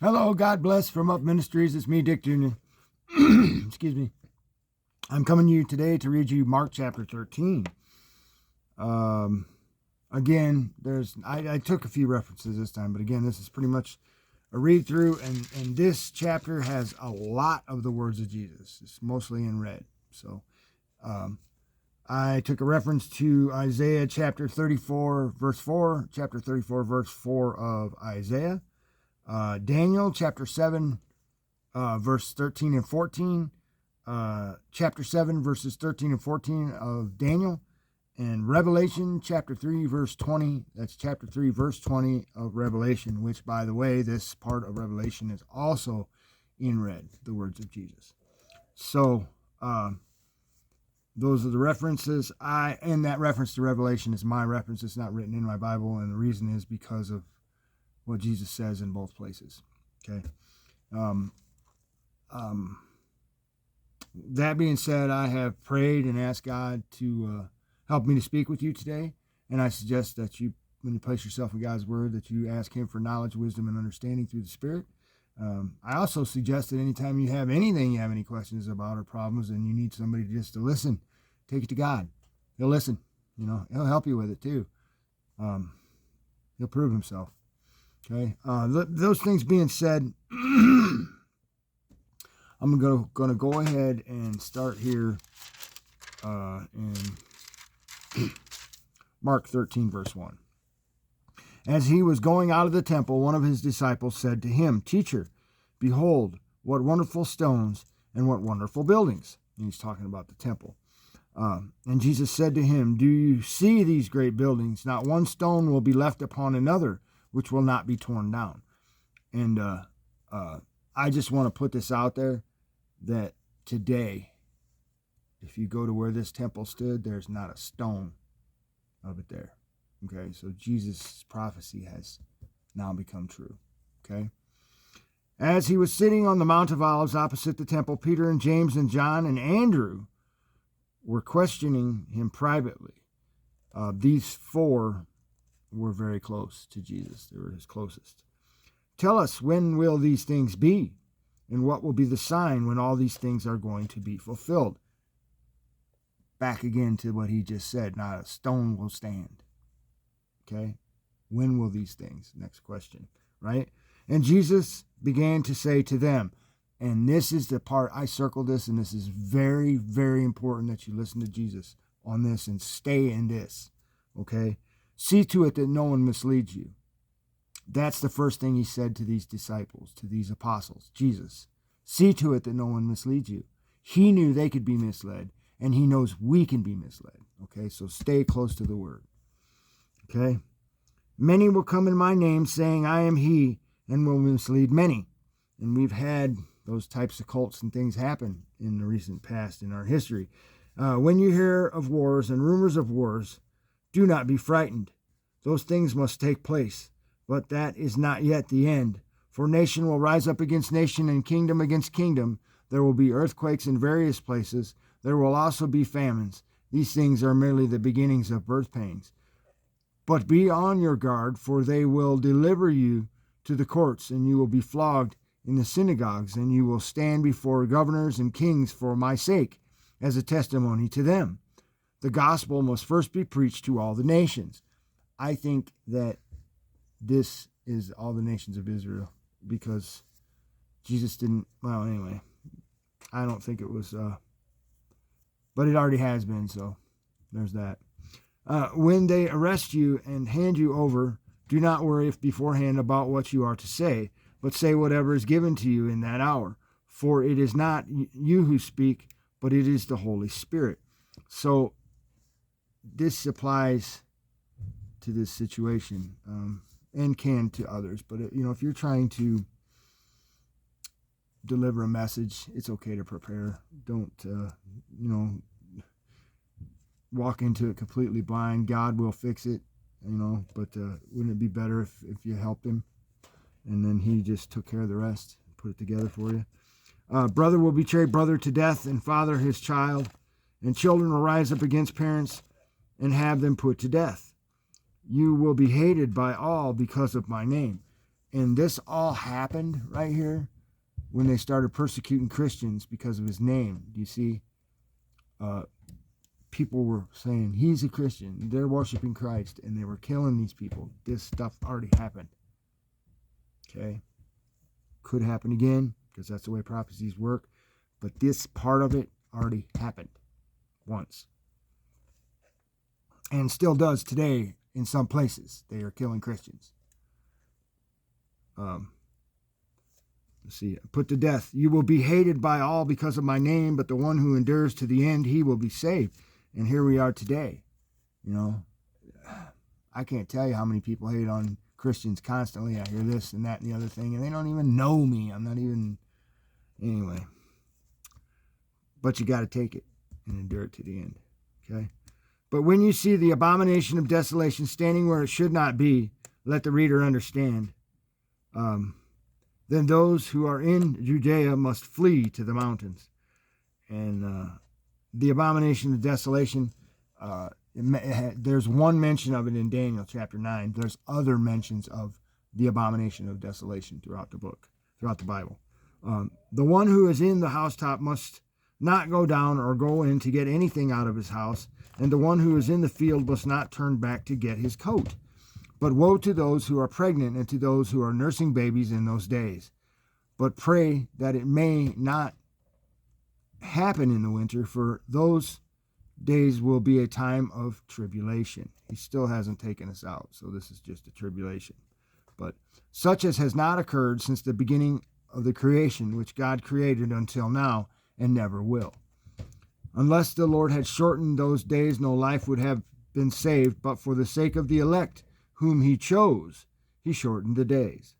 Hello, God bless from Up Ministries. It's me, Dick Jr. Excuse me. I'm coming to you today to read you Mark chapter 13. Again, I took a few references this time, but again, this is pretty much a read through, and this chapter has a lot of the words of Jesus. It's mostly in red. So I took a reference to Isaiah chapter 34, verse 4, chapter 34, verse 4 of Isaiah. Daniel chapter 7, verse 13 and 14, chapter 7, verses 13 and 14 of Daniel, and Revelation chapter 3, verse 20. That's chapter 3, verse 20 of Revelation, which, by the way, this part of Revelation is also in red, the words of Jesus. So, those are the references. And that reference to Revelation is my reference. It's not written in my Bible, and the reason is because of what Jesus says in both places. Okay. That being said, I have prayed and asked God to help me to speak with you today, and I suggest that you, when you place yourself in God's Word, that you ask Him for knowledge, wisdom, and understanding through the Spirit. I also suggest that anytime you have anything you have any questions about or problems, and you need somebody just to listen, take it to God. He'll listen. He'll help you with it too. He'll prove Himself. Okay. Those things being said, I'm going to go ahead and start here in Mark 13, verse 1. As he was going out of the temple, one of his disciples said to him, "Teacher, behold, what wonderful stones and what wonderful buildings." And he's talking about the temple. And Jesus said to him, "Do you see these great buildings? Not one stone will be left upon another, which will not be torn down." And I just want to put this out there, that today, if you go to where this temple stood, there's not a stone of it there. Okay, so Jesus' prophecy has now become true. Okay. As he was sitting on the Mount of Olives opposite the temple, Peter and James and John and Andrew were questioning him privately. These four were very close to Jesus. They were his closest. "Tell us, when will these things be? And what will be the sign when all these things are going to be fulfilled?" Back again to what he just said, not a stone will stand. Okay? When will these things? Next question, right? "And Jesus began to say to them," and this is the part, I circled this, and this is very, very important that you listen to Jesus on this and stay in this, okay? "See to it that no one misleads you." That's the first thing he said to these disciples, to these apostles, Jesus. See to it that no one misleads you. He knew they could be misled, and he knows we can be misled, okay? So stay close to the word, okay? "Many will come in my name, saying, 'I am he,' and will mislead many." And we've had those types of cults and things happen in the recent past in our history. "When you hear of wars and rumors of wars, do not be frightened. Those things must take place, but that is not yet the end. For nation will rise up against nation and kingdom against kingdom. There will be earthquakes in various places. There will also be famines. These things are merely the beginnings of birth pains. But be on your guard, for they will deliver you to the courts, and you will be flogged in the synagogues, and you will stand before governors and kings for my sake, as a testimony to them. The gospel must first be preached to all the nations." I think that this is all the nations of Israel, because Jesus didn't, well, anyway, I don't think it was, but it already has been, so there's that. "When they arrest you and hand you over, do not worry beforehand about what you are to say, but say whatever is given to you in that hour. For it is not you who speak, but it is the Holy Spirit." So this applies to this situation, and can to others. But, if you're trying to deliver a message, it's okay to prepare. Don't, walk into it completely blind. God will fix it, but wouldn't it be better if you helped him and then he just took care of the rest, put it together for you? "Brother will betray brother to death, and father his child, and children will rise up against parents and have them put to death. You will be hated by all because of my name, And this all happened right here when they started persecuting Christians because of his name. Do you see? People were saying, he's a Christian. They're worshiping Christ, and they were killing these people. This stuff already happened. Okay? Could happen again, because that's the way prophecies work. But this part of it already happened once. And still does today in some places. They are killing Christians. Let's see. Put to death. You will be hated by all because of my name, but the one who endures to the end, he will be saved. And here we are today. You know, I can't tell you how many people hate on Christians constantly. I hear this and that and the other thing, and they don't even know me. I'm not even... Anyway. But you got to take it and endure it to the end. Okay? But when you see the abomination of desolation standing where it should not be, let the reader understand. Then those who are in Judea must flee to the mountains. And the abomination of desolation, there's one mention of it in Daniel chapter 9. There's other mentions of the abomination of desolation throughout the book, throughout the Bible. The one who is in the housetop must not go down or go in to get anything out of his house, and the one who is in the field must not turn back to get his coat. But woe to those who are pregnant and to those who are nursing babies in those days. But pray that it may not happen in the winter, for those days will be a time of tribulation. He still hasn't taken us out, so this is just a tribulation. But such as has not occurred since the beginning of the creation, which God created until now, and never will. Unless the Lord had shortened those days, no life would have been saved, but for the sake of the elect, whom he chose, he shortened the days.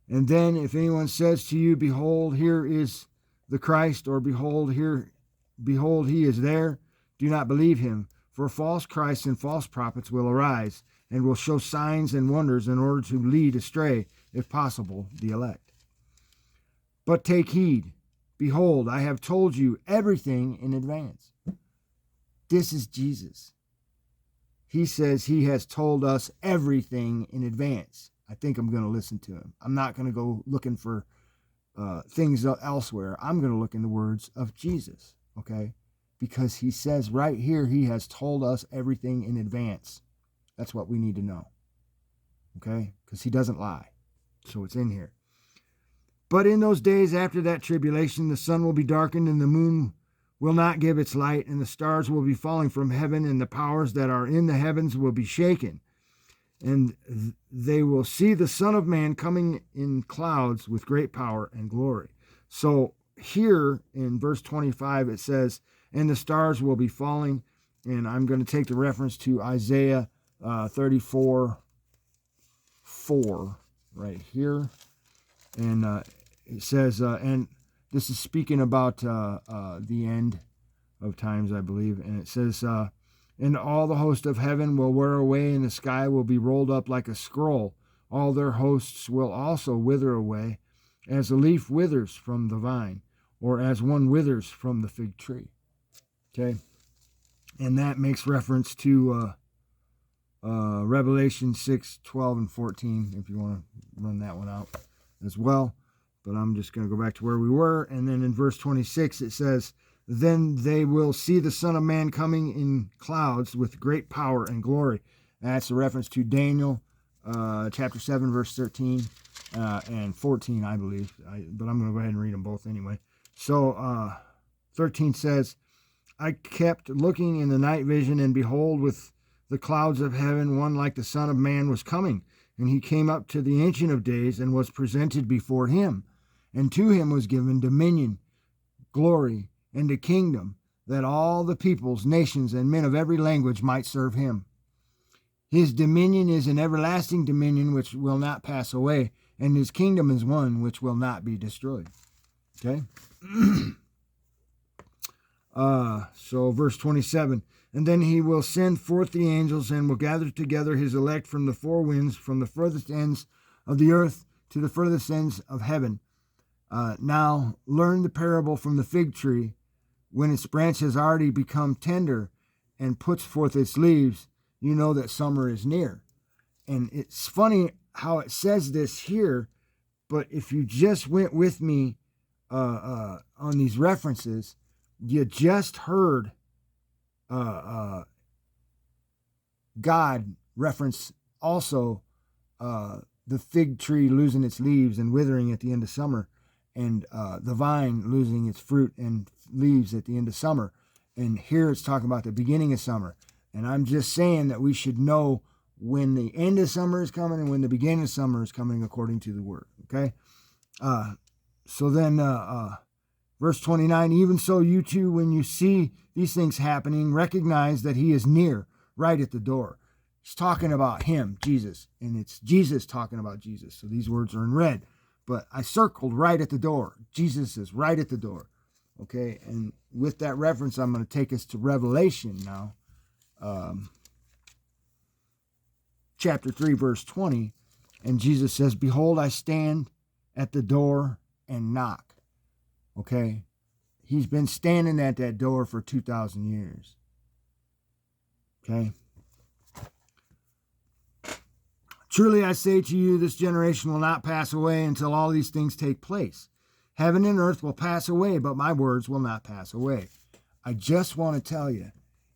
And then if anyone says to you, behold, here is the Christ, or behold, he is there, do not believe him, for false Christs and false prophets will arise, and will show signs and wonders in order to lead astray, if possible, the elect. But take heed, behold, I have told you everything in advance. This is Jesus. He says he has told us everything in advance. I think I'm going to listen to him. I'm not going to go looking for things elsewhere. I'm going to look in the words of Jesus, okay? Because he says right here, he has told us everything in advance. That's what we need to know, okay? Because he doesn't lie. So it's in here. But in those days after that tribulation, the sun will be darkened and the moon will not give its light, and the stars will be falling from heaven, and the powers that are in the heavens will be shaken. And they will see the Son of Man coming in clouds with great power and glory. So here in verse 25, it says, and the stars will be falling. And I'm going to take the reference to Isaiah 34:4 right here. And it says, and this is speaking about the end of times, I believe. And it says, and all the host of heaven will wear away, and the sky will be rolled up like a scroll. All their hosts will also wither away, as a leaf withers from the vine, or as one withers from the fig tree. Okay? And that makes reference to Revelation 6:12 and 14, if you want to run that one out as well. But I'm just going to go back to where we were. And then in verse 26, it says, then they will see the Son of Man coming in clouds with great power and glory. That's a reference to Daniel chapter 7, verse 13 and 14, I believe. But I'm going to go ahead and read them both anyway. So 13 says, I kept looking in the night vision, and behold, with the clouds of heaven, one like the Son of Man was coming. And he came up to the Ancient of Days and was presented before him. And to him was given dominion, glory, and a kingdom, that all the peoples, nations, and men of every language might serve him. His dominion is an everlasting dominion which will not pass away, and his kingdom is one which will not be destroyed. Okay? So verse 27, and then he will send forth the angels and will gather together his elect from the four winds, from the furthest ends of the earth to the furthest ends of heaven. Now learn the parable from the fig tree. When its branch has already become tender and puts forth its leaves, you know that summer is near. And it's funny, how it says this here, but if you just went with me on these references, you just heard God reference also the fig tree losing its leaves and withering at the end of summer, and the vine losing its fruit and leaves at the end of summer. And here it's talking about the beginning of summer. And I'm just saying that we should know when the end of summer is coming and when the beginning of summer is coming according to the word. Okay? So then verse 29, even so you too, when you see these things happening, recognize that he is near, right at the door. He's talking about him, Jesus, and it's Jesus talking about Jesus. So these words are in red, but I circled right at the door. Jesus is right at the door. Okay, and with that reference, I'm going to take us to Revelation now. Chapter 3, verse 20, and Jesus says, behold, I stand at the door and knock. Okay, he's been standing at that door for 2,000 years. Okay. Truly I say to you, this generation will not pass away until all these things take place. Heaven and earth will pass away, but my words will not pass away. I just want to tell you,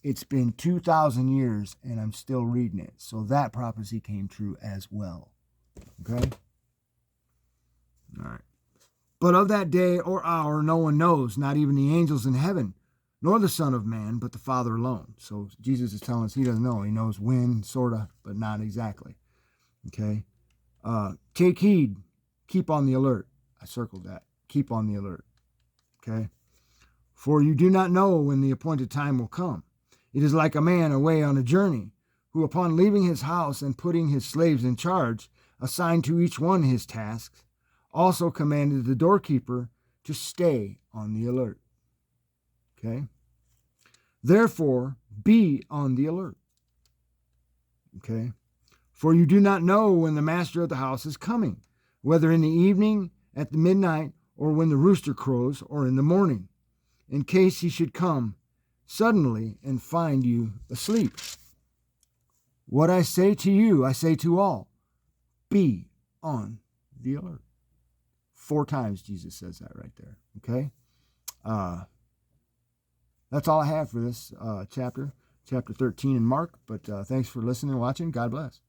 it's been 2,000 years and I'm still reading it. So that prophecy came true as well. Okay? All right. But of that day or hour no one knows, not even the angels in heaven, nor the Son of Man, but the Father alone. So Jesus is telling us he doesn't know. He knows when, sort of, but not exactly. Okay? Take heed. Keep on the alert. I circled that. Keep on the alert. Okay? For you do not know when the appointed time will come. It is like a man away on a journey, who upon leaving his house and putting his slaves in charge, assigned to each one his tasks, also commanded the doorkeeper to stay on the alert. Okay? Therefore, be on the alert. Okay? For you do not know when the master of the house is coming, whether in the evening, at the midnight, or when the rooster crows, or in the morning, in case he should come suddenly and find you asleep. What I say to you, I say to all, be on the alert. 4 times Jesus says that right there. Okay? That's all I have for this chapter 13 in Mark. But thanks for listening and watching. God bless.